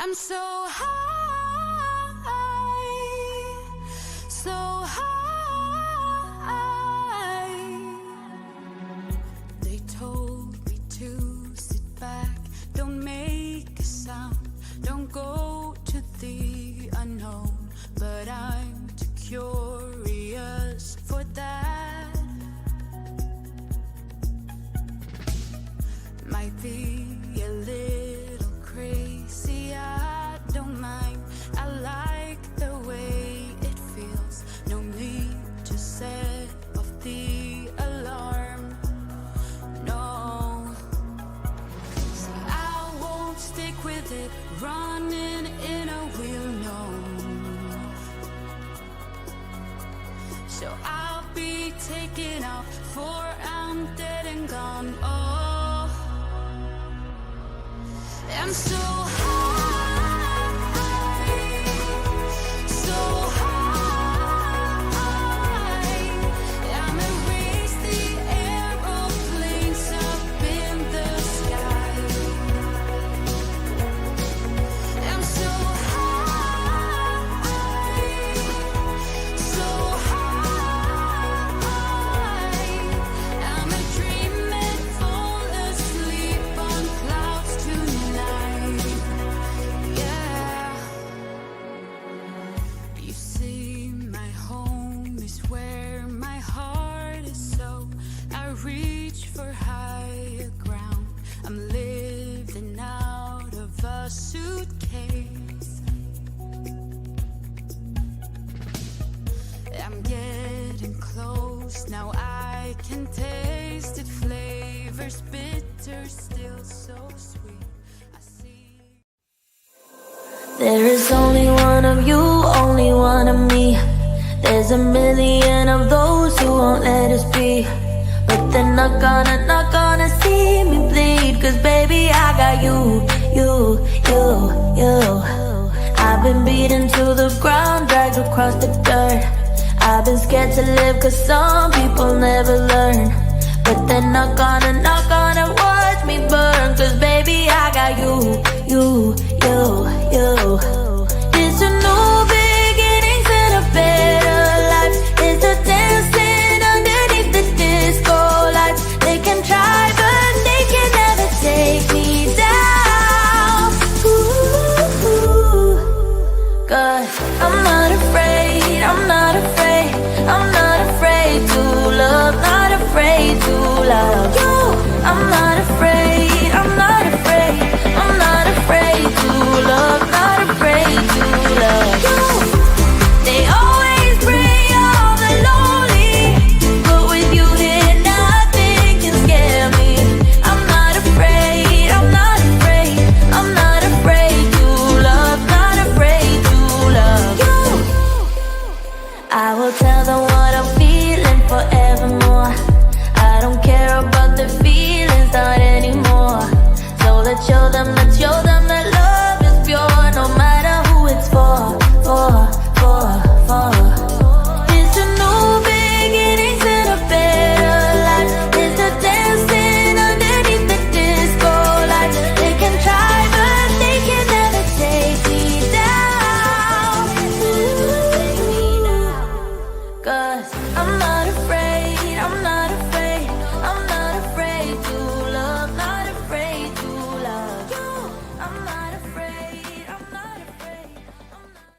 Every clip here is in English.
I'm so high, so high. They told me to sit back, don't make a sound, don't go to the unknown. But I'm too curious for that. Might be a little crazy, I don't mind. I like the way it feels. No need to set off the alarm. No, so I won't stick with it, running in a wheel, no. So I'll be taking off, for I'm dead and gone. Oh, I'm so high, so high. I'm erase the aeroplanes up in the sky. I'm so high, so high. I'm a dream and fall asleep on clouds tonight. Yeah. You see, my home is where my heart is, so I reach for higher ground. I'm living out of a suitcase. I'm getting close, now I can taste it. Flavors bitter, still so sweet. I see. There is only one of you, only one of me. There's a million of those who won't let us be. But they're not gonna see me bleed. Cause baby, I got you. I've been beaten to the ground, dragged across the dirt. I've been scared to live cause some people never learn. But they're not gonna watch me burn. Cause baby, I got you. It's a new beginnings and a better life. It's a dancing underneath the disco lights. They can try but they can never take me down. Ooh, cause I'm not afraid, I'm not afraid, I'm not afraid to love, not afraid to love you. I'm not afraid, I'm not afraid, I'm not afraid to love, not afraid to love you. They always bring all the lonely, but with you here nothing can scare me. I'm not afraid, I'm not afraid, I'm not afraid to love, not afraid to love you. I will tell them what I'm feeling forevermore. I don't care about the feelings, not anymore. So let's show them that love is pure, no matter who it's for. It's a new beginnings and a better life. It's a dancing underneath the disco lights. They can try but they can never take me down. Cause I'm not afraid, I'm not afraid, I'm not afraid to love, not afraid to love you. I'm not afraid, I'm not afraid, I'm not.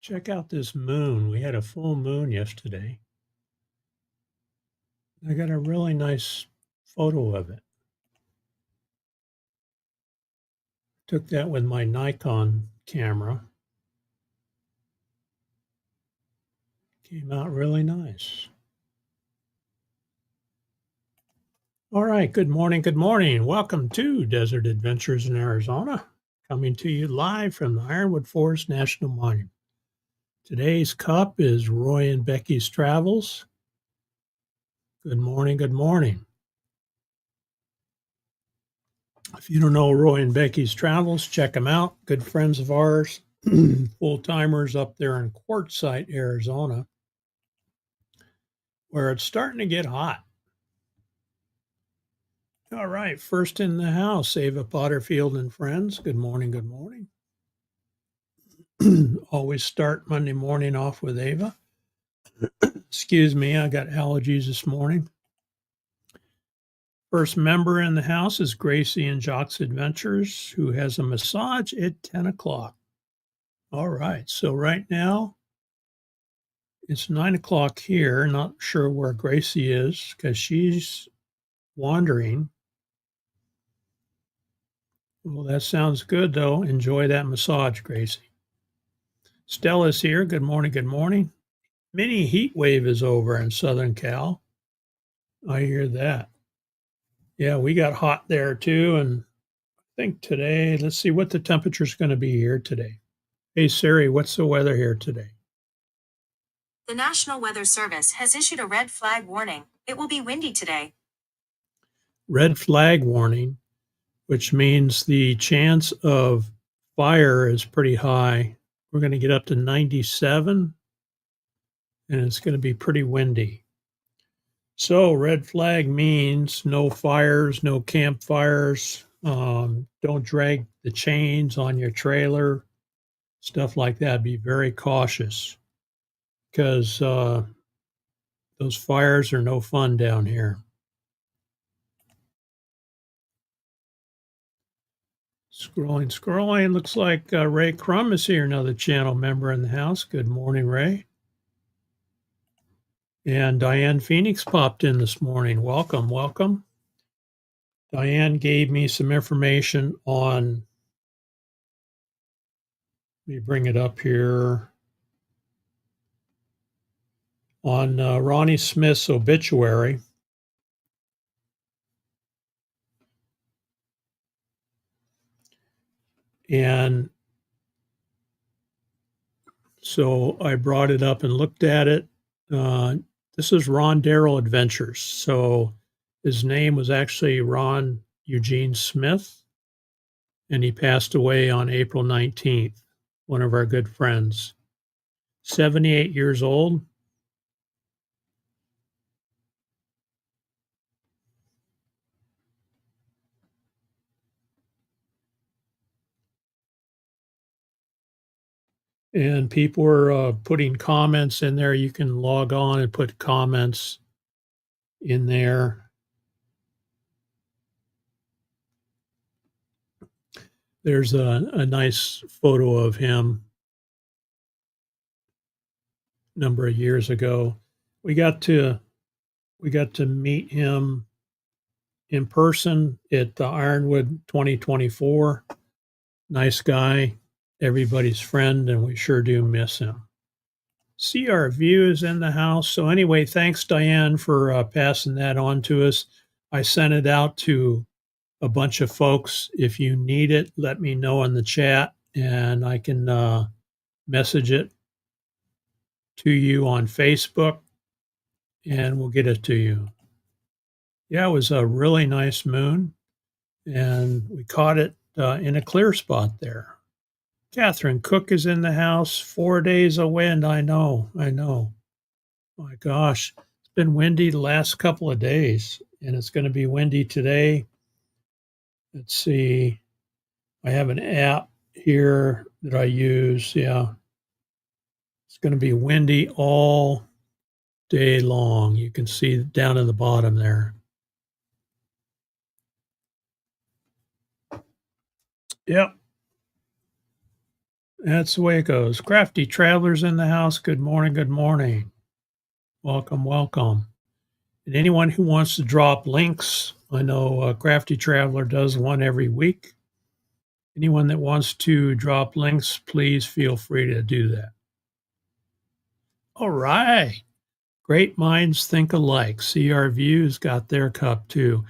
Check out this moon. We had a full moon yesterday. I got a really nice photo of it. Took that with my Nikon camera. Came out really nice. All right, good morning, good morning. Welcome to Desert Adventures in Arizona, coming to you live from the Ironwood Forest National Monument. Today's cup is Roy and Becky's Travels. Good morning, good morning. If you don't know Roy and Becky's Travels, check them out. Good friends of ours, full-timers up there in Quartzsite, Arizona, where it's starting to get hot. All right, first in the house, Ava Potterfield and friends. Good morning, good morning. Always start Monday morning off with Ava. Excuse me, I got allergies this morning. First member in the house is Gracie and Jock's Adventures, who has a massage at 10 o'clock. All right, so right now it's 9 o'clock here. Not sure where Gracie is because she's wandering. Well, that sounds good, though. Enjoy that massage, Gracie. Stella's here. Good morning, good morning. Mini heat wave is over in Southern Cal. I hear that. Yeah, we got hot there too. And I think today, let's see what the temperature is going to be here today. Hey, Siri, what's the weather here today? The National Weather Service has issued a red flag warning. It will be windy today. Red flag warning, which means the chance of fire is pretty high. We're going to get up to 97, and it's going to be pretty windy. So red flag means no fires, no campfires. Don't drag the chains on your trailer, stuff like that. Be very cautious because those fires are no fun down here. Scrolling. Looks like Ray Crum is here, another channel member in the house. Good morning, Ray. And Diane Phoenix popped in this morning. Welcome. Diane gave me some information on, let me bring it up here, on Ronnie Smith's obituary. And so I brought it up and looked at it. This is Ron Darrell Adventures. So his name was actually Ron Eugene Smith, and he passed away on April 19th, one of our good friends. 78 years old. And people were putting comments in there. You can log on and put comments in there. There's a nice photo of him a number of years ago. We got to meet him in person at the Ironwood 2024. Nice guy, everybody's friend, and we sure do miss him. See our views in the house. So anyway, thanks, Diane, for passing that on to us. I sent it out to a bunch of folks. If you need it, let me know in the chat, and I can message it to you on Facebook, and we'll get it to you. Yeah, it was a really nice moon, and we caught it in a clear spot there. Catherine Cook is in the house. 4 days of wind. I know. My gosh, it's been windy the last couple of days, and it's going to be windy today. Let's see. I have an app here that I use. Yeah. It's going to be windy all day long. You can see down in the bottom there. Yep. That's the way it goes. Crafty Travelers in the house. Good morning. Welcome. And anyone who wants to drop links, I know Crafty Traveler does one every week. Anyone that wants to drop links, please feel free to do that. All right. Great minds think alike. CR View's got their cup too.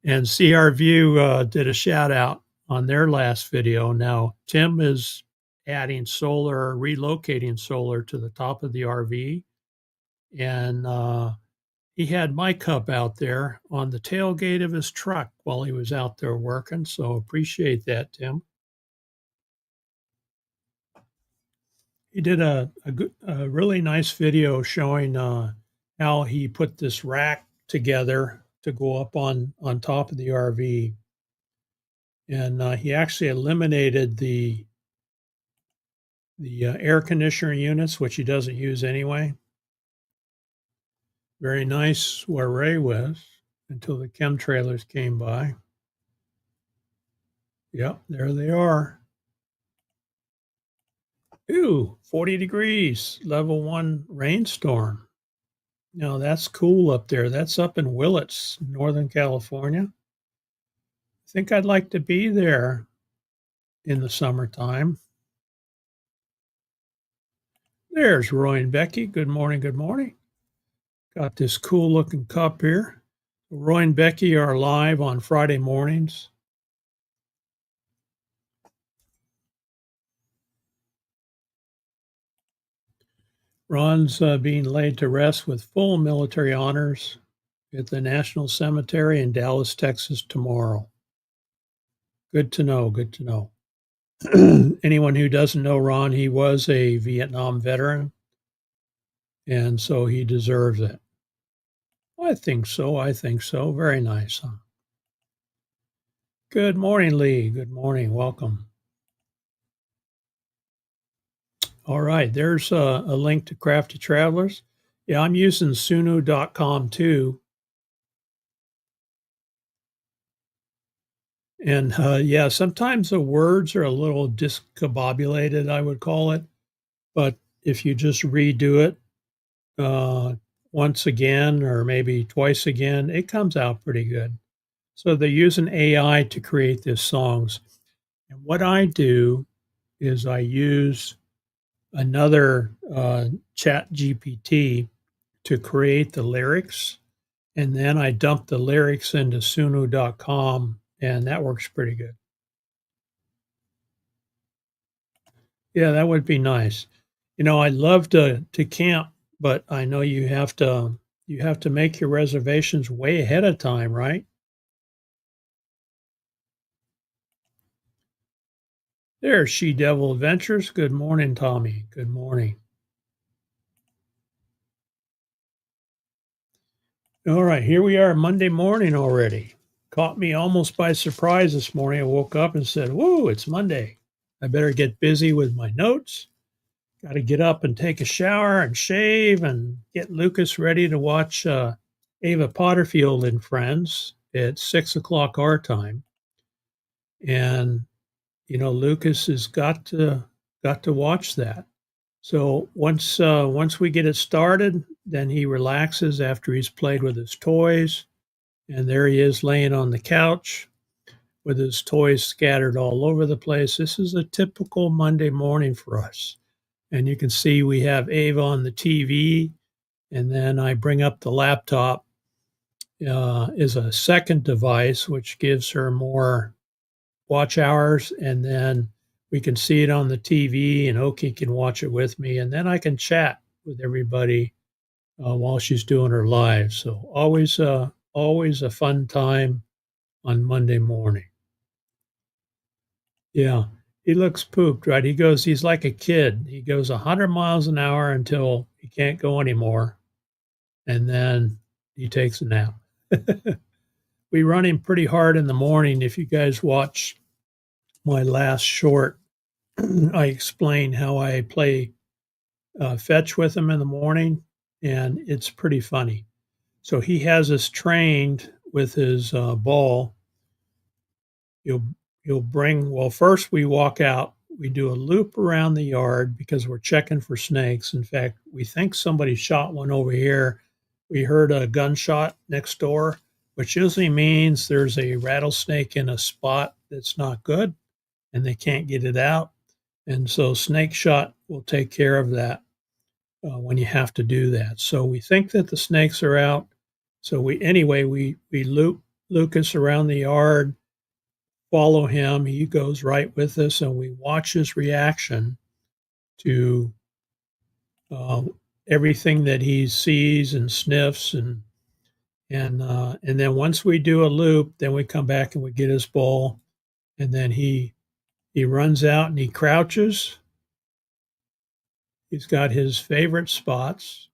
And CR View did a shout out on their last video. Now, Tim is adding solar, relocating solar to the top of the RV. And he had my cup out there on the tailgate of his truck while he was out there working. So appreciate that, Tim. He did a really nice video showing how he put this rack together to go up on top of the RV, and he actually eliminated the air conditioner units, which he doesn't use anyway. Very nice where Ray was until the chemtrailers came by. Yep, there they are. Ooh, 40 degrees, level 1 rainstorm. Now that's cool up there. That's up in Willits, Northern California. I think I'd like to be there in the summertime. There's Roy and Becky. Good morning, good morning. Got this cool looking cup here. Roy and Becky are live on Friday mornings. Ron's being laid to rest with full military honors at the National Cemetery in Dallas, Texas tomorrow. Good to know, good to know. Anyone who doesn't know Ron, he was a Vietnam veteran, and so he deserves it. I think so. I think so. Very nice, huh? Good morning, Lee. Good morning. Welcome. All right. There's a link to Crafty Travelers. Yeah, I'm using Suno.com too. And yeah, sometimes the words are a little discombobulated, I would call it. But if you just redo it once again or maybe twice again, it comes out pretty good. So they're using AI to create these songs. And what I do is I use another chat GPT to create the lyrics. And then I dump the lyrics into Suno.com, and that works pretty good. Yeah, that would be nice. You know, I'd love to camp, but I know you have to make your reservations way ahead of time, right? There's She Devil Adventures. Good morning, Tommy. Good morning. All right, here we are, Monday morning already. Caught me almost by surprise this morning. I woke up and said, whoa, it's Monday. I better get busy with my notes. Got to get up and take a shower and shave and get Lucas ready to watch Ava Potterfield and Friends at 6 o'clock our time. And, you know, Lucas has got to watch that. So once we get it started, then he relaxes after he's played with his toys. And there he is laying on the couch with his toys scattered all over the place. This is a typical Monday morning for us. And you can see we have Ava on the TV, and then I bring up the laptop is a second device, which gives her more watch hours, and then we can see it on the TV, and Oki can watch it with me, and then I can chat with everybody while she's doing her live. So always a fun time on Monday morning. Yeah, he looks pooped, right? He's like a kid. He goes 100 miles an hour until he can't go anymore, and then he takes a nap. We run him pretty hard in the morning. If you guys watch my last short, I explain how I play fetch with him in the morning, and it's pretty funny. So he has us trained with his ball. You'll bring, well, first we walk out, we do a loop around the yard because we're checking for snakes. In fact, we think somebody shot one over here. We heard a gunshot next door, which usually means there's a rattlesnake in a spot that's not good and they can't get it out. And so snake shot will take care of that when you have to do that. So we think that the snakes are out. So we loop Lucas around the yard, follow him. He goes right with us, and we watch his reaction to everything that he sees and sniffs, and then once we do a loop, then we come back and we get his ball, and then he runs out and he crouches. He's got his favorite spots.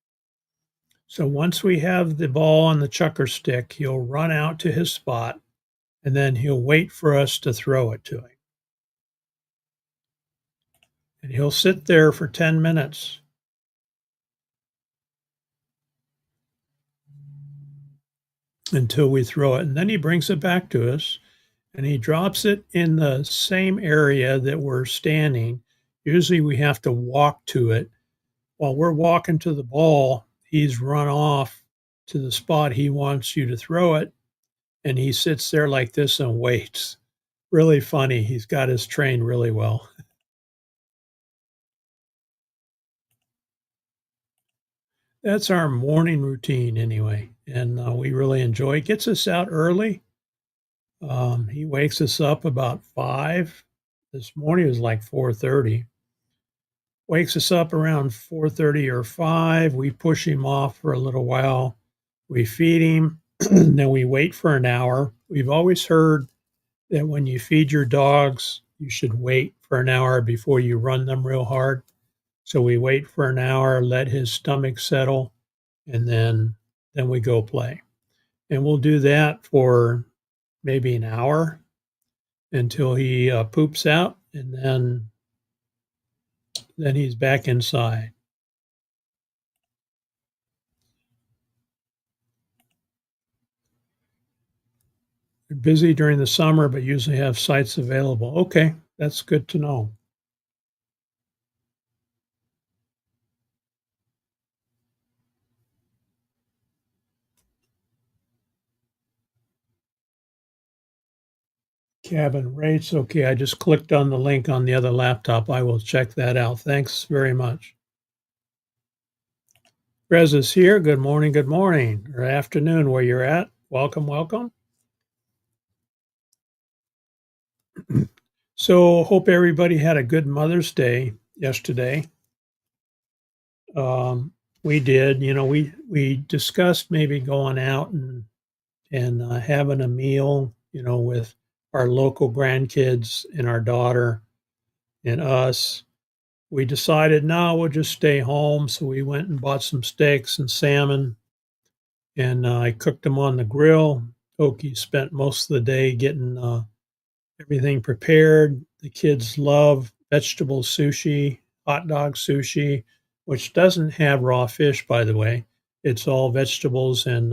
So once we have the ball on the chucker stick, he'll run out to his spot and then he'll wait for us to throw it to him. And he'll sit there for 10 minutes. Until we throw it. And then he brings it back to us and he drops it in the same area that we're standing. Usually we have to walk to it. While we're walking to the ball, he's run off to the spot he wants you to throw it. And he sits there like this and waits. Really funny. He's got us trained really well. That's our morning routine anyway. And we really enjoy it. Gets us out early. He wakes us up about 5. This morning it was like 4:30. Wakes us up around 4:30 or 5. We push him off for a little while. We feed him, then we wait for an hour. We've always heard that when you feed your dogs, you should wait for an hour before you run them real hard. So we wait for an hour, let his stomach settle, and then we go play. And we'll do that for maybe an hour until he poops out, and then he's back inside. They're busy during the summer, but usually have sites available. Okay, that's good to know. Cabin rates. Okay, I just clicked on the link on the other laptop. I will check that out. Thanks very much. Rez is here. Good morning, or afternoon where you're at. Welcome, welcome. So hope everybody had a good Mother's Day yesterday. We did. You know, we discussed maybe going out and having a meal, you know, with our local grandkids and our daughter and us. We decided, no, we'll just stay home. So we went and bought some steaks and salmon, and I cooked them on the grill. Okie spent most of the day getting everything prepared. The kids love vegetable sushi, hot dog sushi, which doesn't have raw fish, by the way. It's all vegetables and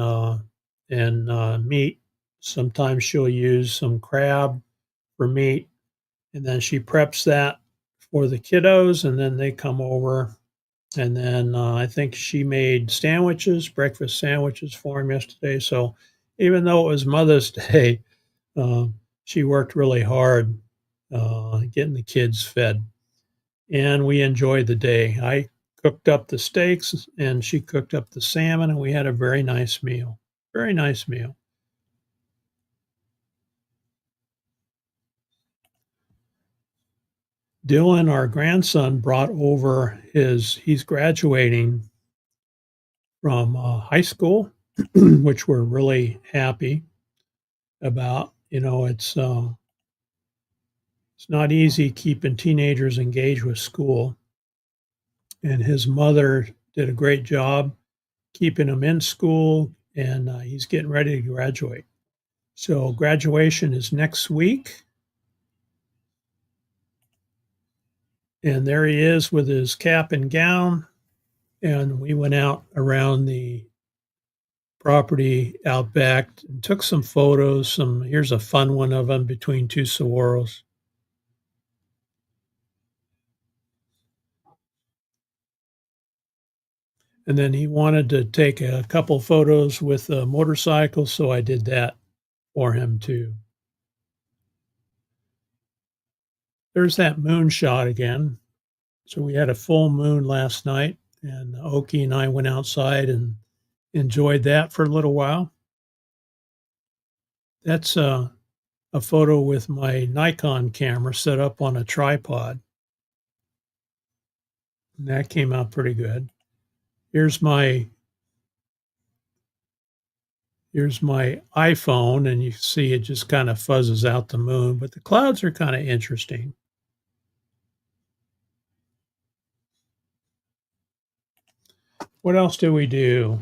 meat. Sometimes she'll use some crab for meat, and then she preps that for the kiddos, and then they come over. And then I think she made sandwiches, breakfast sandwiches for him yesterday. So even though it was Mother's Day, she worked really hard getting the kids fed. And we enjoyed the day. I cooked up the steaks and she cooked up the salmon, and we had a very nice meal. Very nice meal. Dylan, our grandson, brought over he's graduating from high school, which we're really happy about. You know, it's not easy keeping teenagers engaged with school. And his mother did a great job keeping him in school, and he's getting ready to graduate. So graduation is next week. And there he is with his cap and gown. And we went out around the property out back and took some photos. Here's a fun one of him between two saguaros. And then he wanted to take a couple photos with a motorcycle, so I did that for him too. There's that moon shot again. So we had a full moon last night, and Okie and I went outside and enjoyed that for a little while. That's a photo with my Nikon camera set up on a tripod. And that came out pretty good. Here's my iPhone, and you see it just kind of fuzzes out the moon, but the clouds are kind of interesting. What else do we do?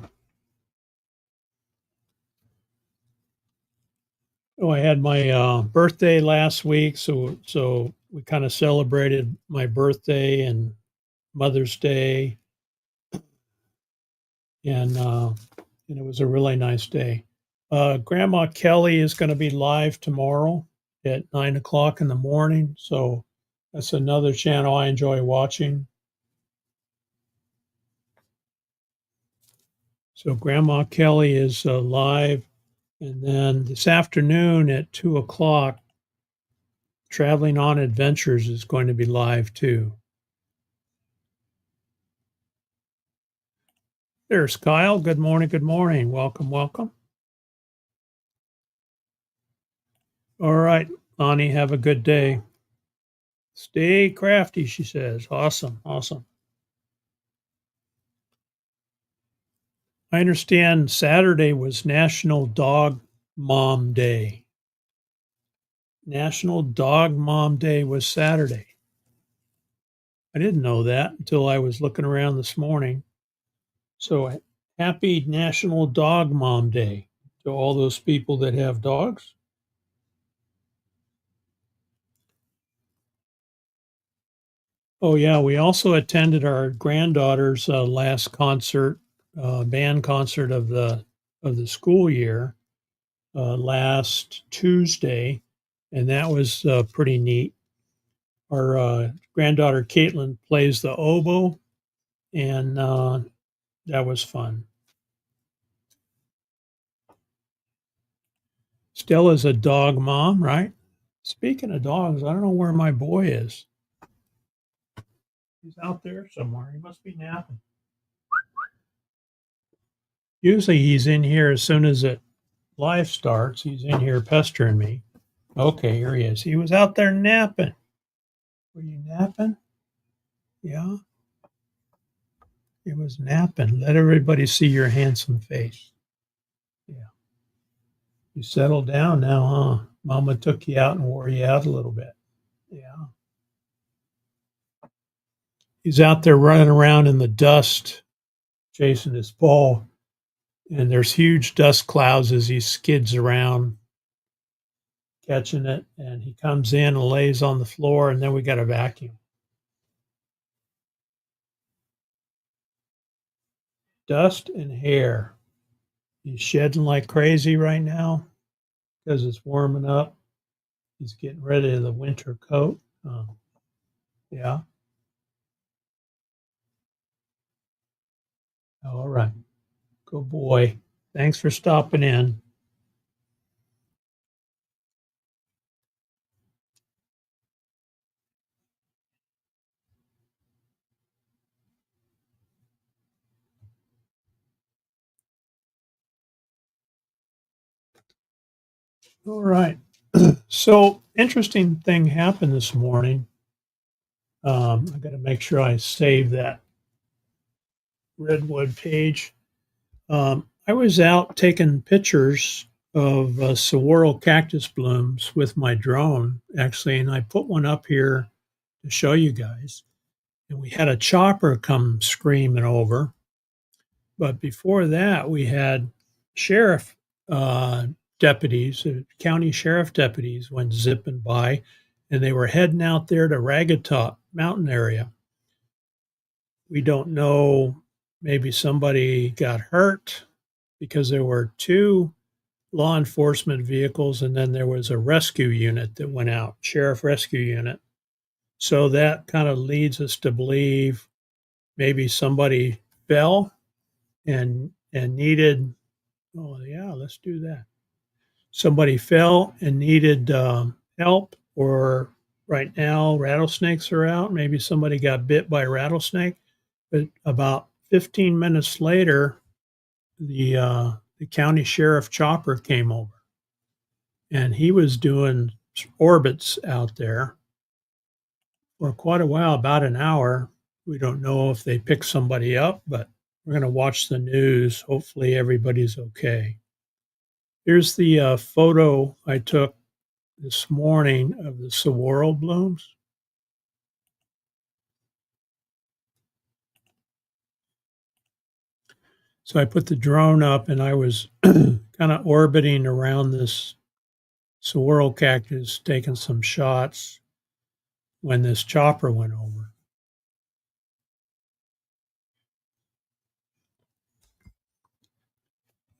Oh, I had my birthday last week, so we kind of celebrated my birthday and Mother's Day, and it was a really nice day. Grandma Kelly is going to be live tomorrow at 9 o'clock in the morning, so that's another channel I enjoy watching. So Grandma Kelly is live, and then this afternoon at 2 o'clock, Traveling on Adventures is going to be live too. There's Kyle. Good morning. Good morning. Welcome. Welcome. All right, Lonnie, have a good day. Stay crafty, she says. Awesome. Awesome. I understand Saturday was National Dog Mom Day. National Dog Mom Day was Saturday. I didn't know that until I was looking around this morning. So happy National Dog Mom Day to all those people that have dogs. Oh yeah, we also attended our granddaughter's last concert, band concert of the school year last Tuesday, and that was pretty neat. Our granddaughter Caitlin plays the oboe, and that was fun. Stella's a dog mom, right? Speaking of dogs, I don't know where my boy is. He's out there somewhere. He must be napping. Usually he's in here as soon as it live starts. He's in here pestering me. Okay, here he is. He was out there napping. Were you napping? Yeah. He was napping. Let everybody see your handsome face. Yeah. You settled down now, huh? Mama took you out and wore you out a little bit. Yeah. He's out there running around in the dust, chasing his ball. And there's huge dust clouds as he skids around, catching it. And he comes in and lays on the floor, and then we got a vacuum. Dust and hair. He's shedding like crazy right now because it's warming up. He's getting rid of the winter coat. Yeah. All right. Good boy. Thanks for stopping in. All right. So, interesting thing happened this morning. I got to make sure I save that Redwood page. I was out taking pictures of saguaro cactus blooms with my drone, actually, and I put one up here to show you guys. And we had a chopper come screaming over. But before that, we had sheriff deputies, county sheriff deputies went zipping by, and they were heading out there to Ragged Top Mountain area. We don't know, maybe somebody got hurt because there were two law enforcement vehicles, and then there was a rescue unit that went out, sheriff rescue unit. So that kind of leads us to believe maybe somebody fell and needed, oh yeah, let's do that. Somebody fell and needed help, or right now rattlesnakes are out. Maybe somebody got bit by a rattlesnake. But about 15 minutes later, the county sheriff chopper came over, and he was doing orbits out there for quite a while, about an hour. We don't know if they picked somebody up, but we're going to watch the news. Hopefully everybody's okay. Here's the photo I took this morning of the saguaro blooms. So I put the drone up, and I was kind of orbiting around this saguaro cactus taking some shots when this chopper went over.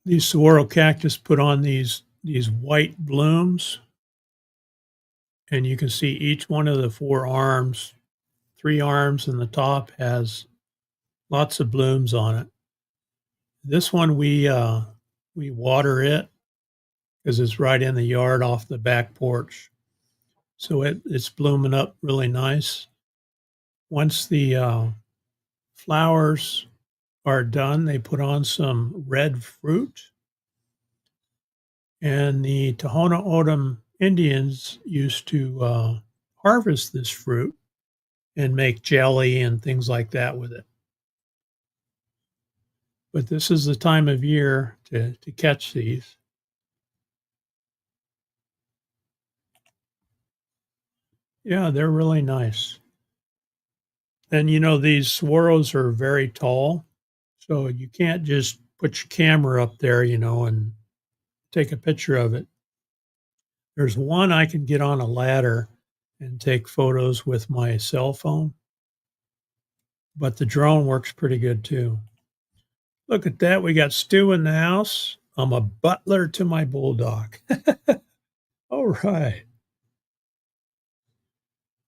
These saguaro cactus put on these white blooms, and you can see each one of the 4 arms, 3 arms in the top has lots of blooms on it. This one we water it because it's right in the yard off the back porch. So it's blooming up really nice. Once the flowers are done, they put on some red fruit. And the Tohono O'odham Indians used to harvest this fruit and make jelly and things like that with it. But this is the time of year to catch these. Yeah, they're really nice. And these saguaros are very tall, so you can't just put your camera up there, and take a picture of it. There's one I can get on a ladder and take photos with my cell phone, but the drone works pretty good too. Look at that. We got Stu in the house. I'm a butler to my bulldog. All right.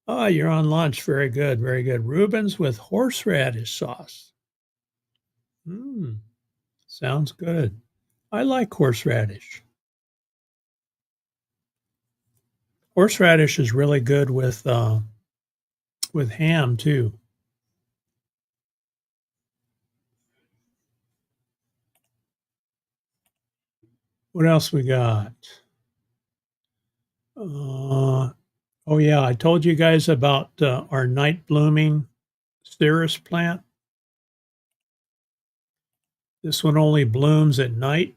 Ah, you're on lunch. Very good. Very good. Rubens with horseradish sauce. Sounds good. I like horseradish. Horseradish is really good with ham too. What else we got? Oh yeah, I told you guys about our night blooming styrus plant. This one only blooms at night.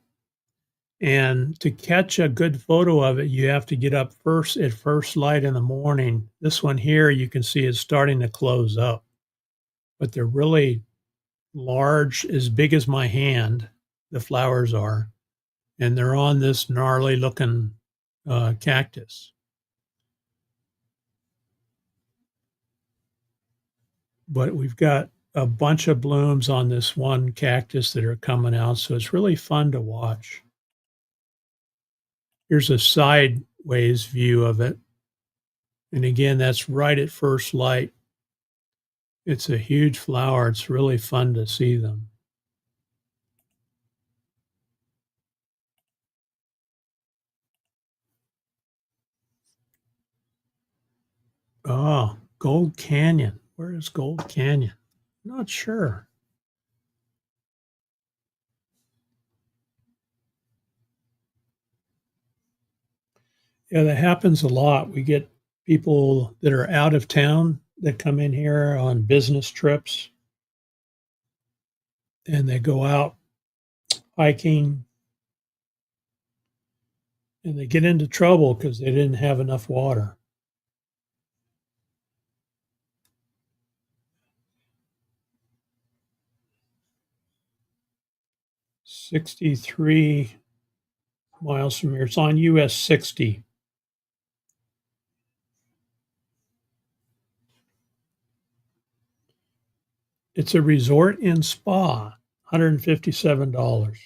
And to catch a good photo of it, you have to get up at first light in the morning. This one here, you can see is starting to close up, but they're really large, as big as my hand, the flowers are, and they're on this gnarly looking cactus. But we've got a bunch of blooms on this one cactus that are coming out, so it's really fun to watch. Here's a sideways view of it. And again, that's right at first light. It's a huge flower. It's really fun to see them. Oh, Gold Canyon. Where is Gold Canyon? Not sure. Yeah, that happens a lot. We get people that are out of town that come in here on business trips, and they go out hiking, and they get into trouble because they didn't have enough water. "63 miles from here." It's on US 60. It's a resort and spa, $157,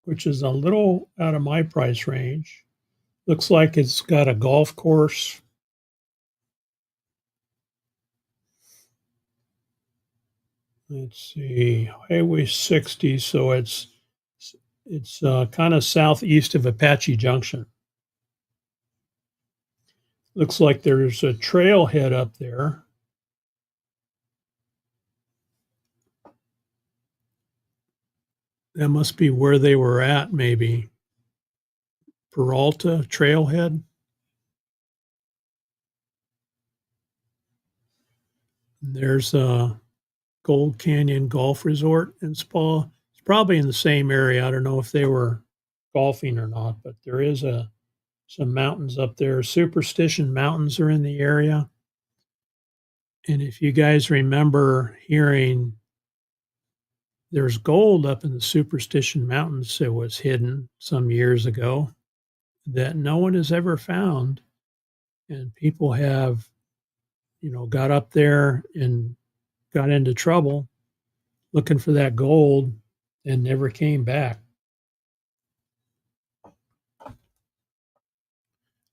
which is a little out of my price range. Looks like it's got a golf course. Let's see, Highway 60, so it's kind of southeast of Apache Junction. Looks like there's a trailhead up there. That must be where they were at, maybe. Peralta Trailhead. And there's a Gold Canyon Golf Resort and Spa. It's probably in the same area. I don't know if they were golfing or not, but there is some mountains up there. Superstition Mountains are in the area. And if you guys remember hearing there's gold up in the Superstition Mountains that was hidden some years ago. that no one has ever found. And people have, got up there and got into trouble looking for that gold and never came back.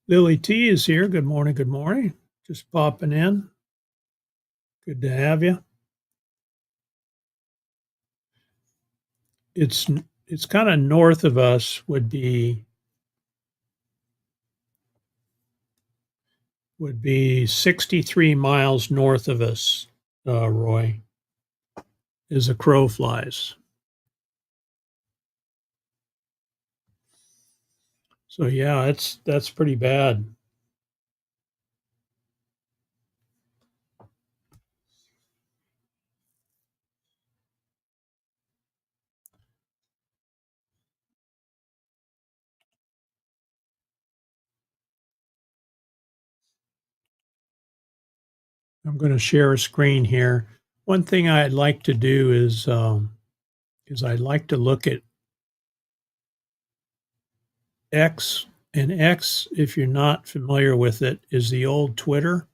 Lily T is here. Good morning. Good morning. Just popping in. Good to have you. It's kind of north of us would be 63 miles north of us, Roy, as a crow flies. So yeah, that's pretty bad. I'm going to share a screen here. One thing I'd like to do is I'd like to look at X. And X, if you're not familiar with it, is the old Twitter.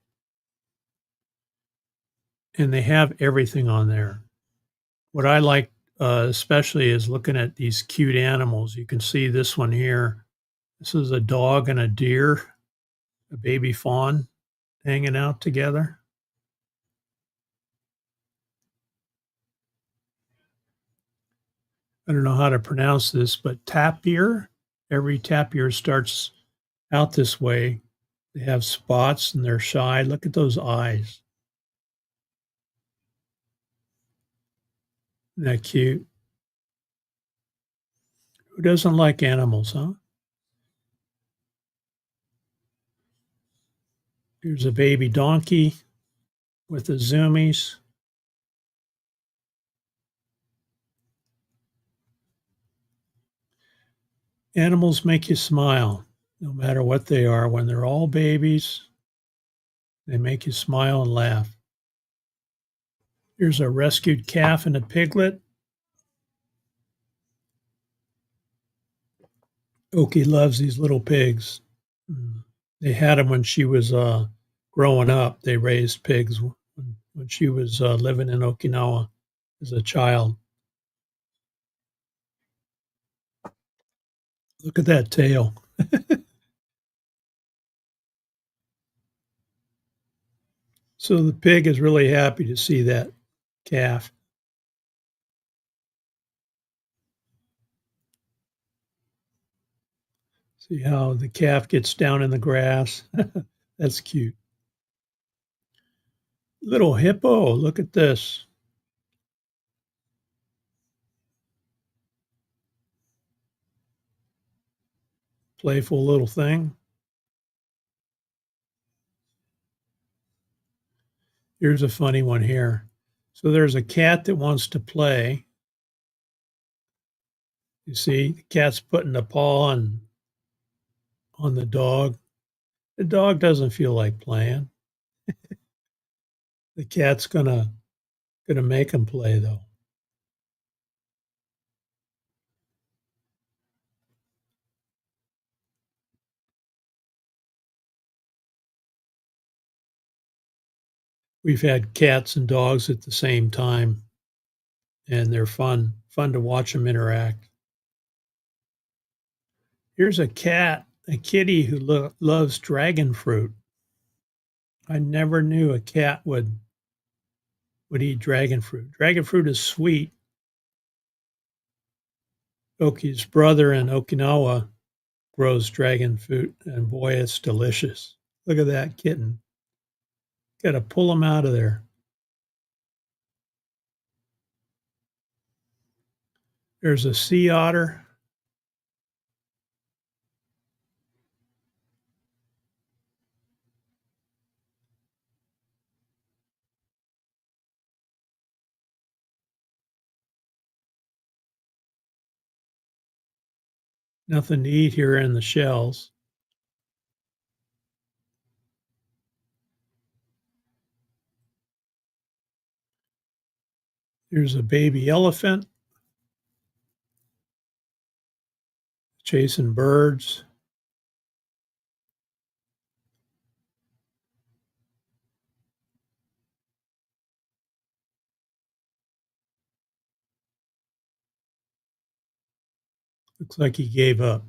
And they have everything on there. What I like especially is looking at these cute animals. You can see this one here. This is a dog and a deer, a baby fawn hanging out together. I don't know how to pronounce this, but tapir. Every tapir starts out this way. They have spots and they're shy. Look at those eyes. Isn't that cute? Who doesn't like animals, huh? Here's a baby donkey with the zoomies. Animals make you smile, no matter what they are. When they're all babies, they make you smile and laugh. Here's a rescued calf and a piglet. Okie loves these little pigs. They had them when she was growing up. They raised pigs when she was living in Okinawa as a child. Look at that tail. So the pig is really happy to see that calf. See how the calf gets down in the grass? That's cute. Little hippo, look at this. Playful little thing. Here's a funny one here. So there's a cat that wants to play. You see, the cat's putting the paw on the dog. The dog doesn't feel like playing. The cat's gonna make him play though. We've had cats and dogs at the same time, and they're fun to watch them interact. Here's a kitty who loves dragon fruit. I never knew a cat would eat dragon fruit. Dragon fruit is sweet. Oki's brother in Okinawa grows dragon fruit, and boy, it's delicious. Look at that kitten. Got to pull him out of there. There's a sea otter. Nothing to eat here in the shells. Here's a baby elephant chasing birds. Looks like he gave up.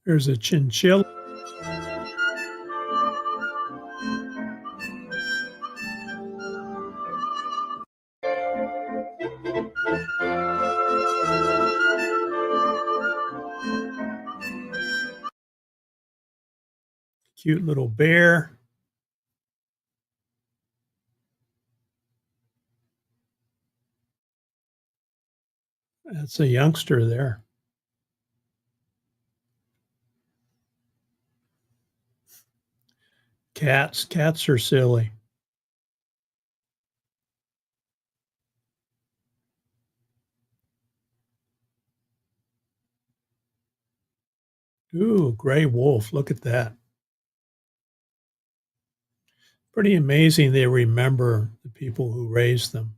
There's a chinchilla. Cute little bear. That's a youngster there. Cats are silly. Ooh, gray wolf. Look at that. Pretty amazing they remember the people who raised them.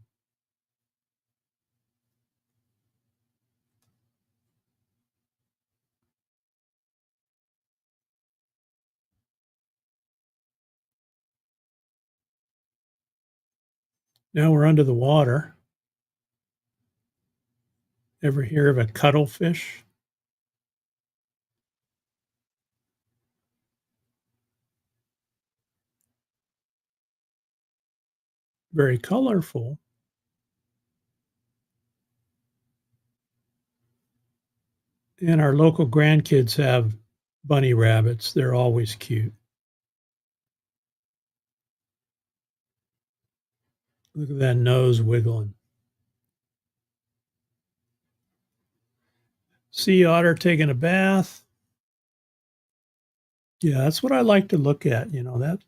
Now we're under the water. Ever hear of a cuttlefish? Very colorful. And our local grandkids have bunny rabbits. They're always cute. Look at that nose wiggling. Sea otter taking a bath. Yeah, that's what I like to look at, you know, that.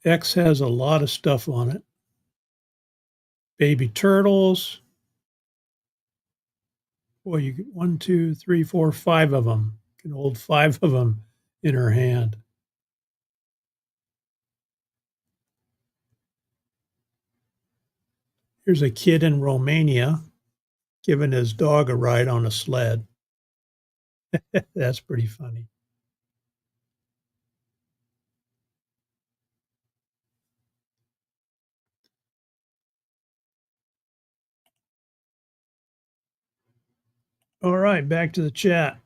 X has a lot of stuff on it. Baby turtles. Boy, you get 1, 2, 3, 4, 5 of them. You can hold 5 of them in her hand. Here's a kid in Romania giving his dog a ride on a sled. That's pretty funny. All right, back to the chat.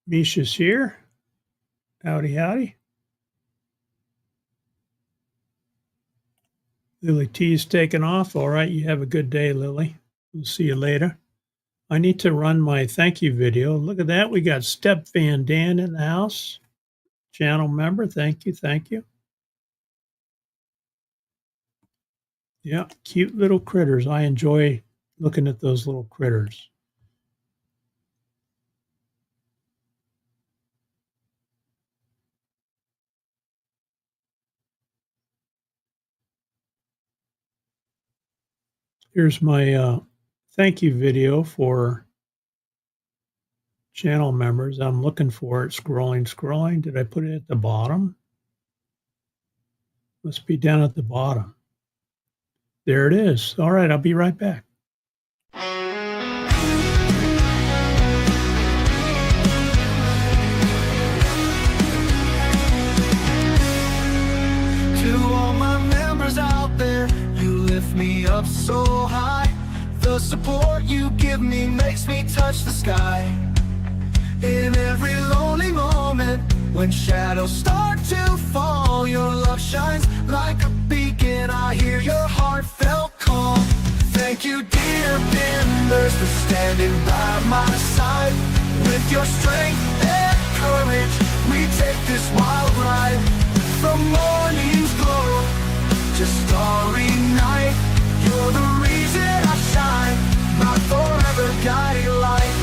Misha's here. Howdy, howdy. Lily T's taking off. All right, you have a good day, Lily. We'll see you later. I need to run my thank you video. Look at that. We got Step Van Dan in the house. Channel member. Thank you. Thank you. Yeah, cute little critters. I enjoy looking at those little critters. Here's my thank you video for channel members. I'm looking for it. Scrolling. Did I put it at the bottom? Must be down at the bottom. There it is. All right, I'll be right back. To all my members out there, you lift me up so high. The support you give me makes me touch the sky. In every lonely moment, when shadows start to fall, your love shines like a beacon. I hear your heartfelt call. Thank you, dear members, for standing by my side. With your strength and courage, we take this wild ride. From morning's glow to starry night, you're the reason I shine, my forever guiding light.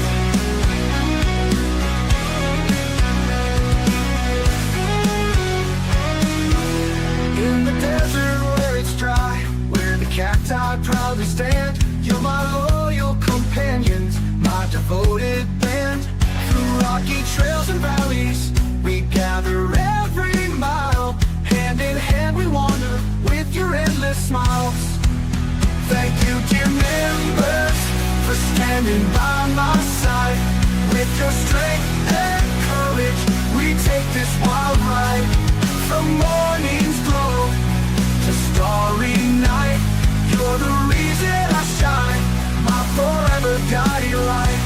In the desert where it's dry, where the cacti proudly stand, you're my loyal companions, my devoted band. Through rocky trails and valleys, we gather every mile. Hand in hand we wander with your endless smiles. Thank you, dear members, for standing by my side. With your strength and courage, we take this wild ride. From morning's glow to starry night. You're the reason I shine, my forever guiding light.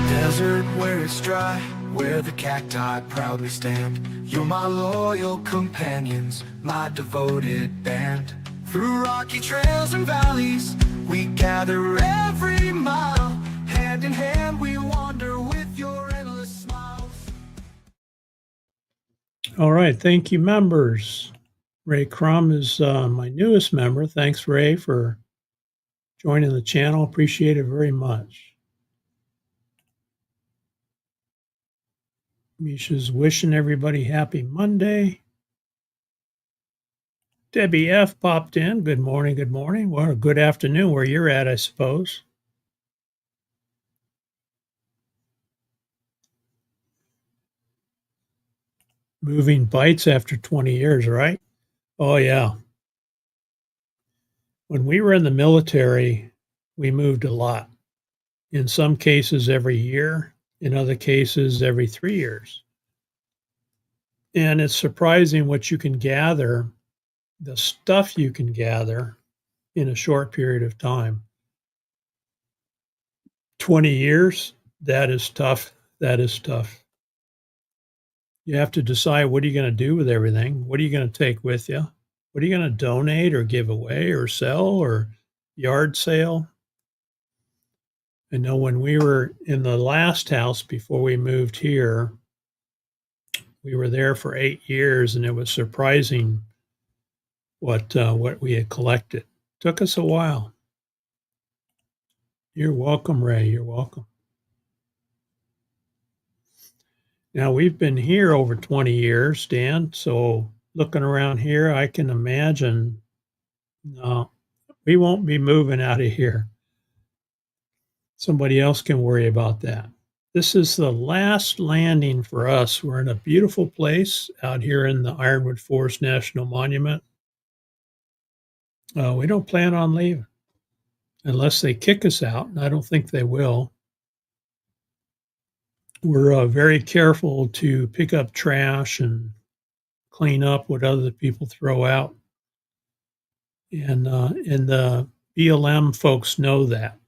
Desert where it's dry, where the cacti proudly stand. You're my loyal companions, my devoted band. Through rocky trails and valleys, we gather every mile. Hand in hand we wander with your endless smiles. All right, thank you, members. Ray Crum is my newest member. Thanks, Ray, for joining the channel. Appreciate it very much. Misha's wishing everybody happy Monday. Debbie F. popped in. Good morning, good morning. Well, good afternoon where you're at, I suppose. Moving bites after 20 years, right? Oh, yeah. When we were in the military, we moved a lot. In some cases, every year. In other cases, every 3 years. And it's surprising what you can gather, the stuff you can gather in a short period of time. 20 years, that is tough. That is tough. You have to decide, what are you going to do with everything? What are you going to take with you? What are you going to donate or give away or sell or yard sale? I know when we were in the last house before we moved here, we were there for 8 years, and it was surprising what we had collected. Took us a while. You're welcome, Ray. You're welcome. Now, we've been here over 20 years, Dan, so looking around here, I can imagine we won't be moving out of here. Somebody else can worry about that. This is the last landing for us. We're in a beautiful place out here in the Ironwood Forest National Monument. We don't plan on leaving unless they kick us out, and I don't think they will. We're very careful to pick up trash and clean up what other people throw out. And the BLM folks know that.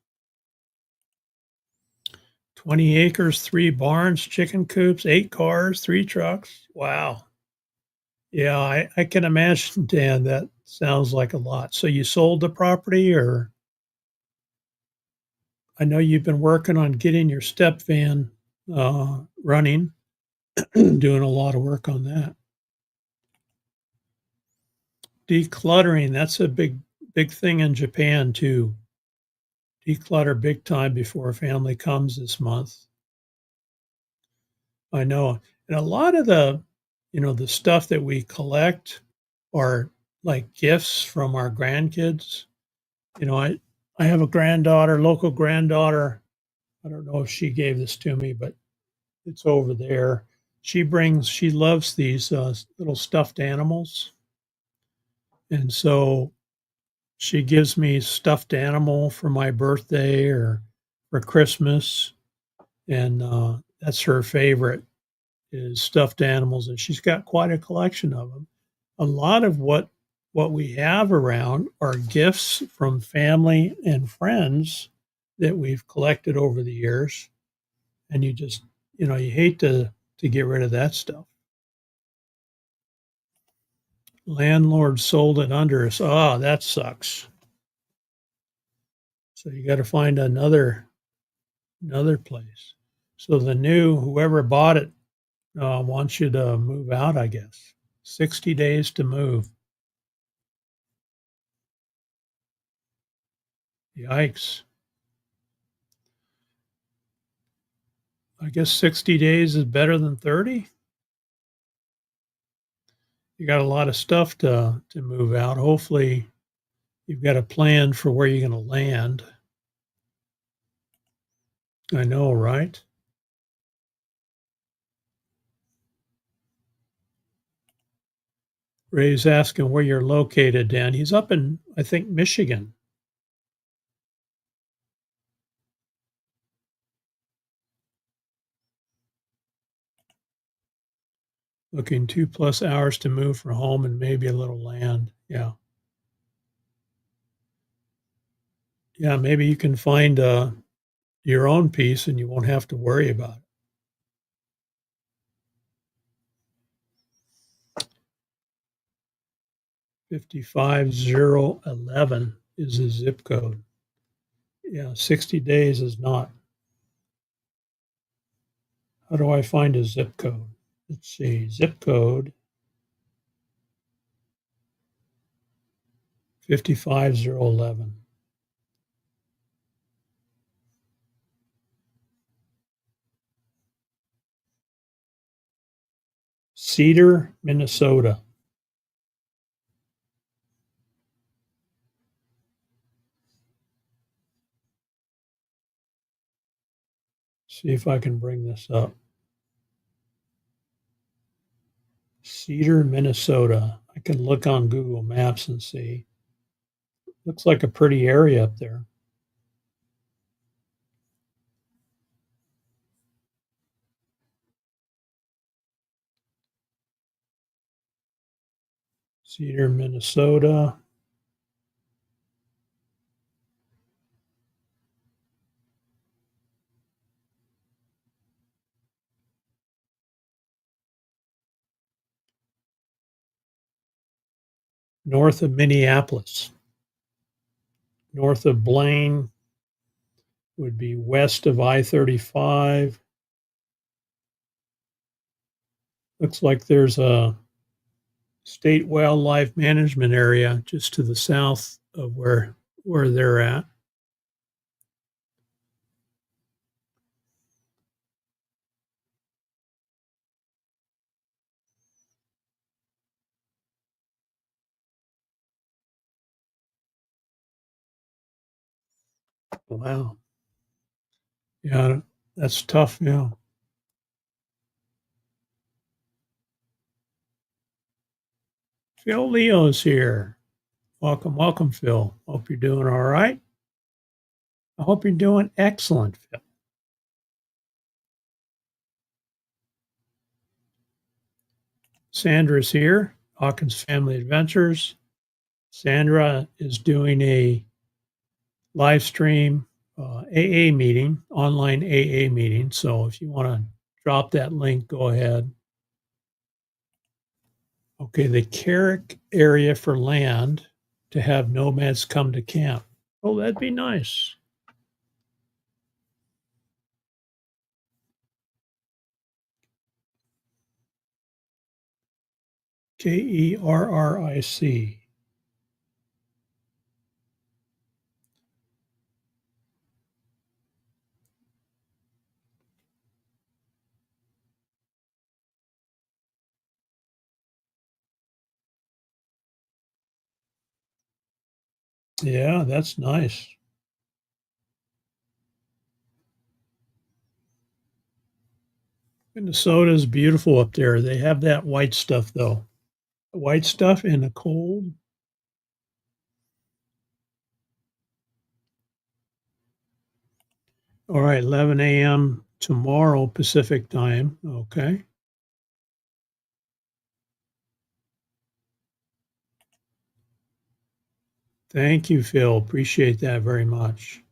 20 acres, 3 barns, chicken coops, 8 cars, 3 trucks. Wow. Yeah, I can imagine, Dan, that sounds like a lot. So you sold the property, or I know you've been working on getting your step van running, doing a lot of work on that. Decluttering, that's a big thing in Japan too. Declutter big time before a family comes this month. I know. And a lot of the stuff that we collect are like gifts from our grandkids. I have a granddaughter, local granddaughter. I don't know if she gave this to me, but it's over there. She loves these little stuffed animals. And so she gives me stuffed animal for my birthday or for Christmas. And that's her favorite, is stuffed animals. And she's got quite a collection of them. A lot of what we have around are gifts from family and friends that we've collected over the years. And you just, you hate to get rid of that stuff. Landlord sold it under us. Oh, that sucks. So you got to find another place. So whoever bought it wants you to move out, I guess. 60 days to move. Yikes. I guess 60 days is better than 30. You got a lot of stuff to move out. Hopefully you've got a plan for where you're going to land. I know, right? Ray's asking where you're located, Dan. He's up in, I think, Michigan. Looking 2+ hours to move for home and maybe a little land. Yeah. Yeah, maybe you can find your own piece and you won't have to worry about it. 55011 is the zip code. Yeah, 60 days is not. How do I find a zip code? Let's see, zip code 55011. Cedar, Minnesota. See if I can bring this up. Cedar, Minnesota. I can look on Google Maps and see. Looks like a pretty area up there. Cedar, Minnesota. North of Minneapolis. North of Blaine would be west of I-35. Looks like there's a state wildlife management area just to the south of where they're at. Wow. Yeah, that's tough. Yeah. Phil Leo's here. Welcome, welcome, Phil. Hope you're doing all right. I hope you're doing excellent, Phil. Sandra's here, Hawkins Family Adventures. Sandra is doing a live stream AA meeting, online AA meeting. So if you want to drop that link, go ahead. Okay, the Carrick area for land to have nomads come to camp. Oh, that'd be nice. Kerric. Yeah, that's nice. Minnesota's beautiful up there. They have that white stuff though. The white stuff in the cold. All right, 11 a.m. tomorrow Pacific time. Okay. Thank you, Phil. Appreciate that very much.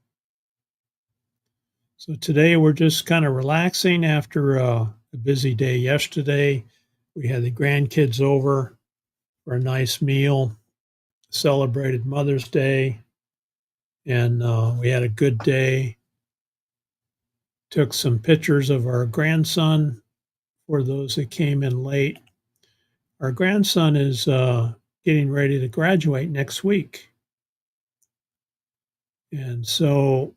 So today we're just kind of relaxing after a busy day yesterday. We had the grandkids over for a nice meal, celebrated Mother's Day, and we had a good day. Took some pictures of our grandson for those that came in late. Our grandson is getting ready to graduate next week. And so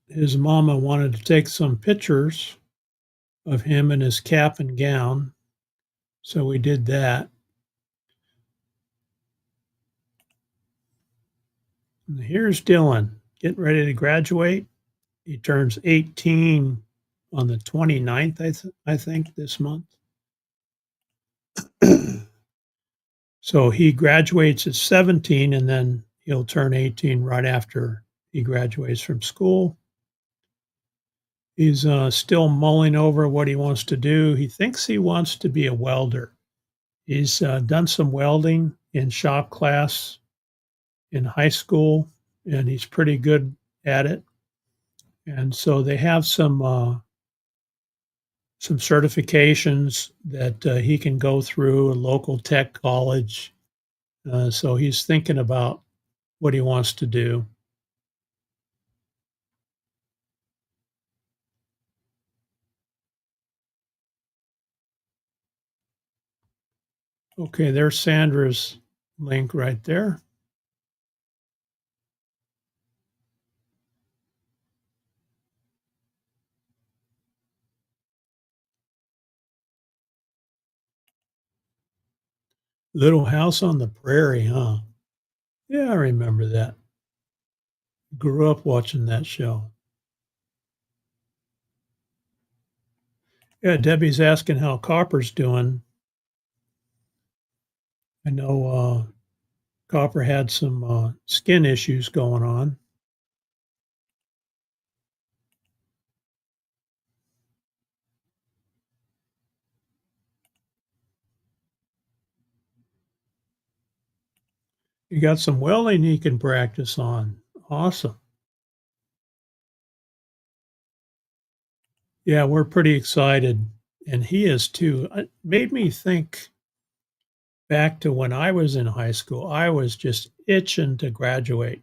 his mama wanted to take some pictures of him in his cap and gown. So we did that. And here's Dylan getting ready to graduate. He turns 18 on the 29th, I think, this month. So he graduates at 17 and then he'll turn 18 right after he graduates from school. He's still mulling over what he wants to do. He thinks he wants to be a welder. He's done some welding in shop class in high school, and he's pretty good at it. And so they have some certifications that he can go through a local tech college. So he's thinking about what he wants to do. Okay, there's Sandra's link right there. Little House on the Prairie, huh? Yeah, I remember that. Grew up watching that show. Yeah, Debbie's asking how Copper's doing. I know Copper had some skin issues going on. You got some welding he can practice on. Awesome. Yeah, we're pretty excited, and he is too. It made me think back to when I was in high school. I was just itching to graduate.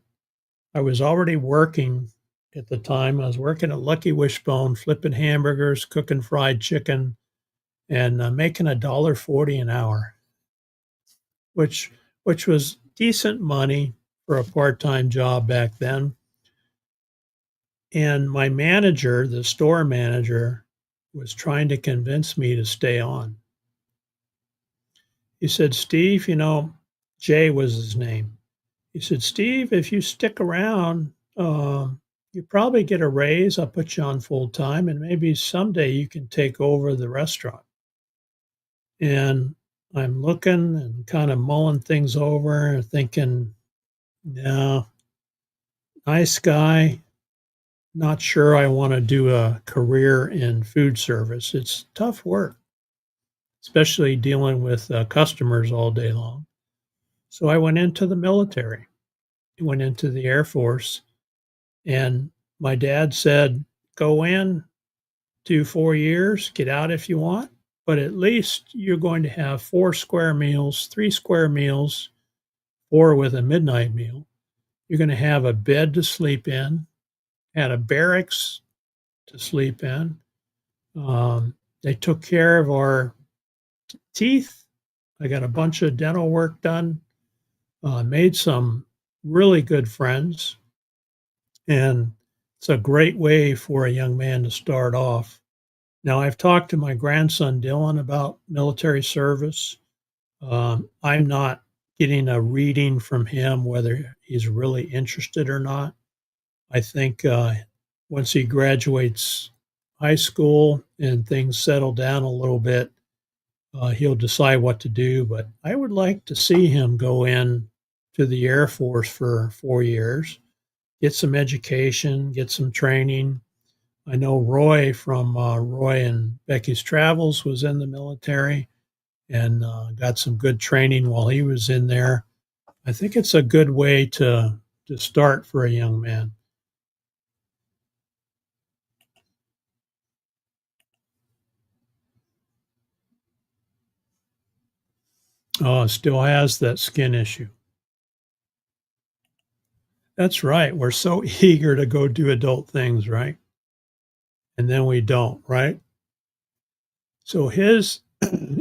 I was already working at the time. I was working at Lucky Wishbone, flipping hamburgers, cooking fried chicken, and making $1.40 an hour, which was decent money for a part-time job back then. And my manager, the store manager, was trying to convince me to stay on. He said, "Steve, Jay was his name. He said, "Steve, if you stick around, you probably get a raise. I'll put you on full time, and maybe someday you can take over the restaurant." And I'm looking and kind of mulling things over and thinking, no, nice guy. Not sure I want to do a career in food service. It's tough work, especially dealing with customers all day long. So I went into the military, went into the Air Force, and my dad said, go in, do 4 years, get out if you want, but at least you're going to have 4 square meals, 3 square meals, 4 with a midnight meal. You're going to have a bed to sleep in, had a barracks to sleep in. They took care of our teeth. I got a bunch of dental work done, made some really good friends, and it's a great way for a young man to start off. Now, I've talked to my grandson Dylan about military service. I'm not getting a reading from him whether he's really interested or not. I think once he graduates high school and things settle down a little bit, he'll decide what to do. But I would like to see him go in to the Air Force for 4 years, get some education, get some training. I know Roy from Roy and Becky's Travels was in the military and got some good training while he was in there. I think it's a good way to start for a young man. Oh, still has that skin issue. That's right. We're so eager to go do adult things, right? And then we don't, right? So his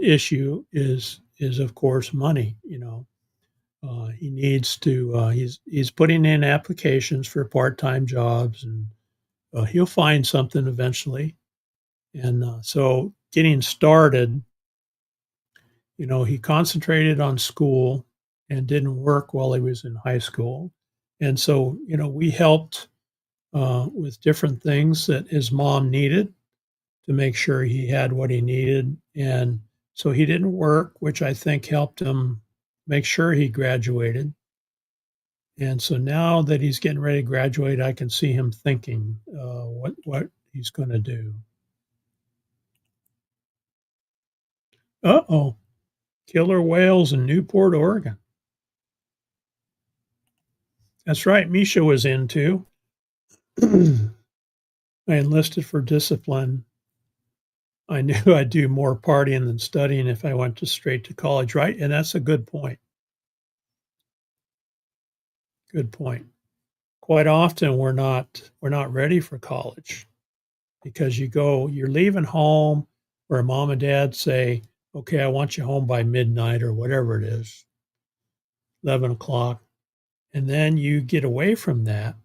issue is of course money. He needs to. He's putting in applications for part-time jobs, and he'll find something eventually. And so getting started, he concentrated on school and didn't work while he was in high school. And so, we helped with different things that his mom needed to make sure he had what he needed. And so he didn't work, which I think helped him make sure he graduated. And so now that he's getting ready to graduate, I can see him thinking what he's going to do. Uh-oh, killer whales in Newport, Oregon. That's right, Misha was in too. I enlisted for discipline. I knew I'd do more partying than studying if I went straight to college, right? And that's a good point. Good point. Quite often we're not ready for college because you're leaving home where mom and dad say, okay, I want you home by midnight or whatever it is, 11 o'clock. And then you get away from that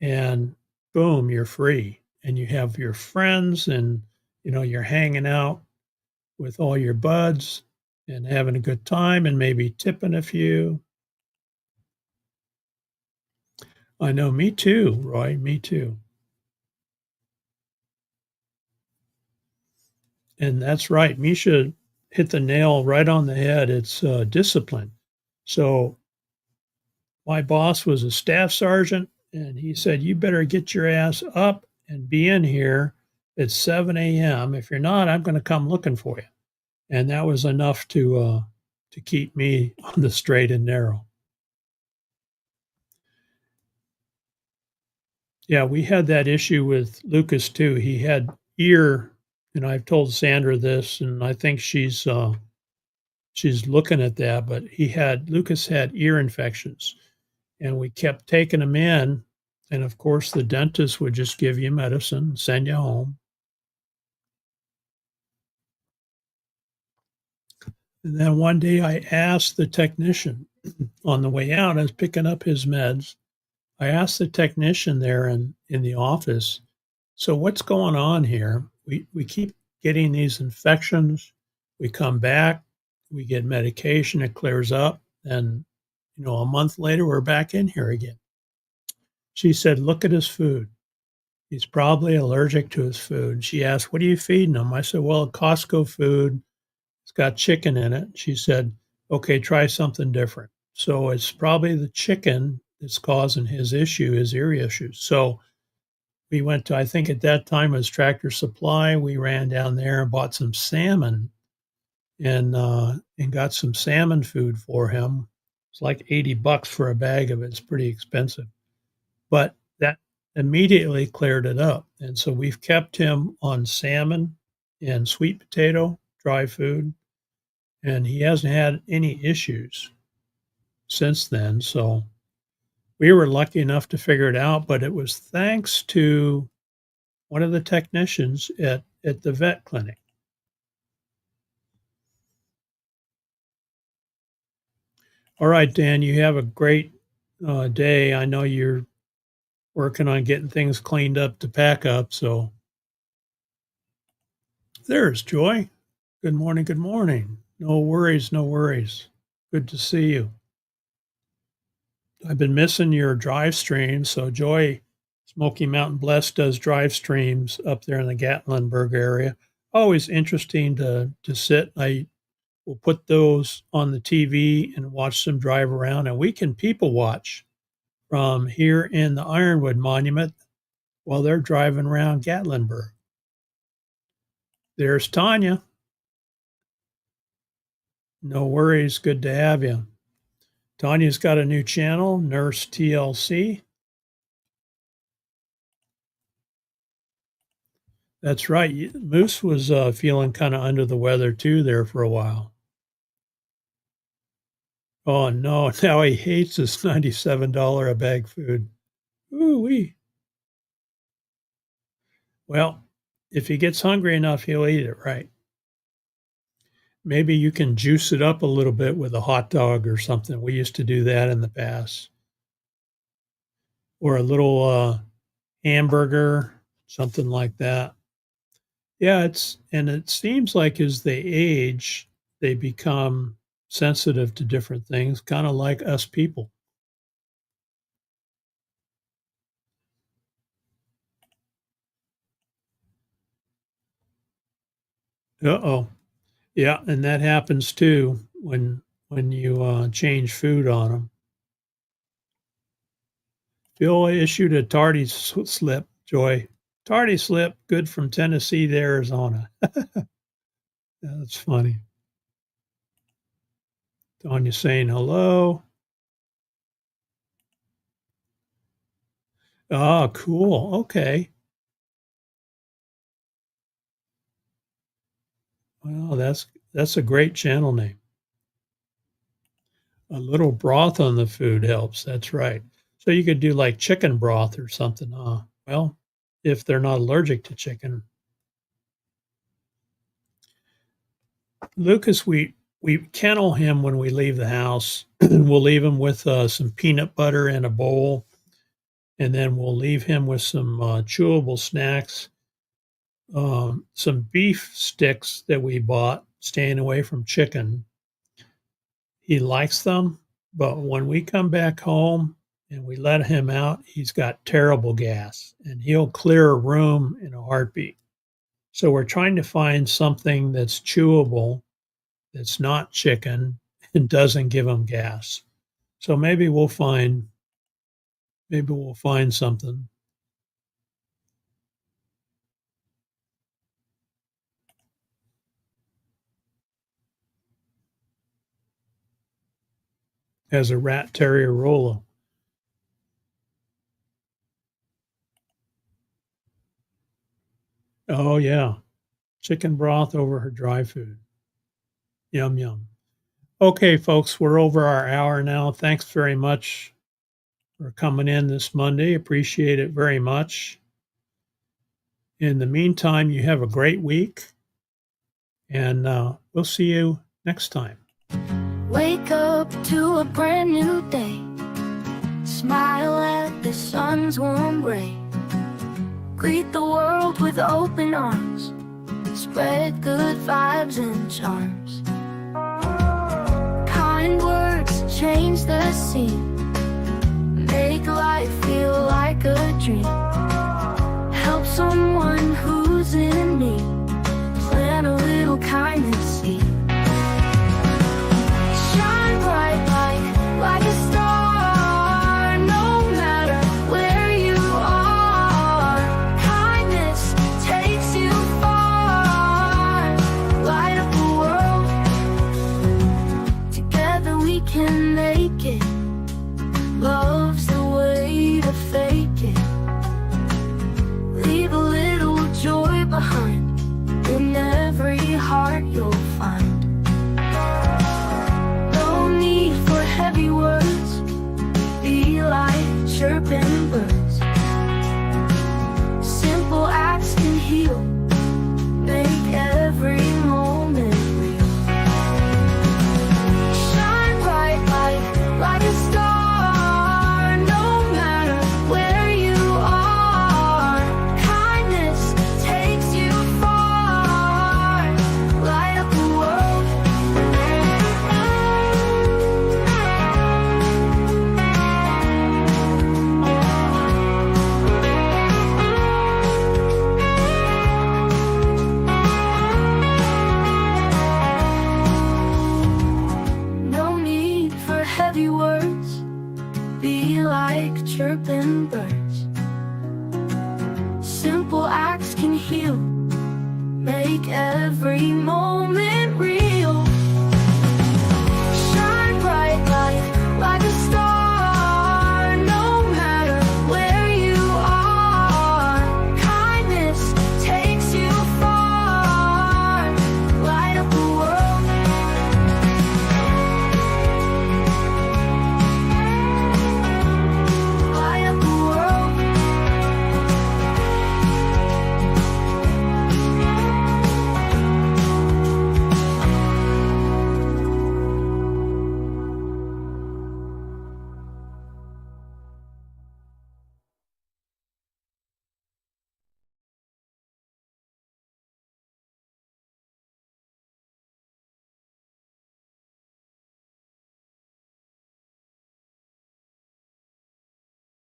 and boom, you're free and you have your friends and, you're hanging out with all your buds and having a good time and maybe tipping a few. I know, me too, Roy, me too. And that's right. Misha hit the nail right on the head. It's discipline. So my boss was a staff sergeant, and he said, you better get your ass up and be in here at 7 a.m. If you're not, I'm going to come looking for you. And that was enough to keep me on the straight and narrow. Yeah, we had that issue with Lucas too. He had ear, and I've told Sandra this, and I think she's looking at that. But Lucas had ear infections, and we kept taking him in, and of course the dentist would just give you medicine, send you home. And then one day I asked the technician on the way out, I was picking up his meds. I asked the technician there in the office, so what's going on here? We keep getting these infections. We come back, we get medication, it clears up, and a month later we're back in here again. She said, look at his food. He's probably allergic to his food. She asked, what are you feeding him? I said, well, Costco food. It's got chicken in it. She said, okay, try something different. So it's probably the chicken that's causing his ear issues. So we went to, I think at that time it was Tractor Supply. We ran down there and bought some salmon and got some salmon food for him. It's like $80 for a bag of it. It's pretty expensive. But that immediately cleared it up. And so we've kept him on salmon and sweet potato, dry food, and he hasn't had any issues since then. So we were lucky enough to figure it out, but it was thanks to one of the technicians at the vet clinic. All right, Dan, you have a great day. I know you're working on getting things cleaned up to pack up. So there's Joy. Good morning. Good morning. No worries. No worries. Good to see you. I've been missing your drive streams. So Joy, Smoky Mountain Bless does drive streams up there in the Gatlinburg area. Always interesting to sit. I will put those on the TV and watch them drive around, and we can people watch from here in the Ironwood Monument while they're driving around Gatlinburg. There's Tanya. No worries. Good to have you. Tanya's got a new channel, Nurse TLC. That's right. Moose was feeling kind of under the weather too there for a while. Oh no, now he hates his $97 a bag food. Ooh-wee. Well, if he gets hungry enough, he'll eat it, right? Maybe you can juice it up a little bit with a hot dog or something. We used to do that in the past. Or a little hamburger, something like that. Yeah, it seems like as they age, they become sensitive to different things, kind of like us people. Uh-oh. Yeah, and that happens too when when you change food on them. Bill issued a tardy slip, Joy. Tardy slip, good from Tennessee to Arizona. That's funny. Tanya saying hello. Oh, cool. Okay. Well, that's a great channel name. A little broth on the food helps. That's right. So you could do like chicken broth or something. Well, if they're not allergic to chicken. Lucas, we kennel him when we leave the house. We'll leave him with some peanut butter in a bowl, and then we'll leave him with some chewable snacks, some beef sticks that we bought, staying away from chicken. He likes them, but when we come back home and we let him out, he's got terrible gas, and he'll clear a room in a heartbeat. So we're trying to find something that's chewable, that's not chicken, and doesn't give him gas. So maybe we'll find something. As a rat terrier Rolla. Oh yeah, chicken broth over her dry food. Yum yum. Okay, folks, we're over our hour now. Thanks very much for coming in this Monday. Appreciate it very much. In the meantime, you have a great week, and we'll see you next time. Wake up to a brand new day. Smile at the sun's warm ray. Greet the world with open arms. Spread good vibes and charms. Kind words change the scene. Make life feel like a dream. Help someone who's in need. Plant a little kindness seed. Shine bright like a star. No matter where you are, kindness takes you far. Light up the world. Together we can make it. Love's the way to fake it. Leave a little joy behind in every heart you'll find. No need for heavy words. Be like chirping birds. Simple acts can heal. Make every moment real. Shine bright like a star. No matter where you are, kindness takes you far. Light up the world. No need for heavy words. Be like chirping birds. Simple acts can heal. Make every moment real.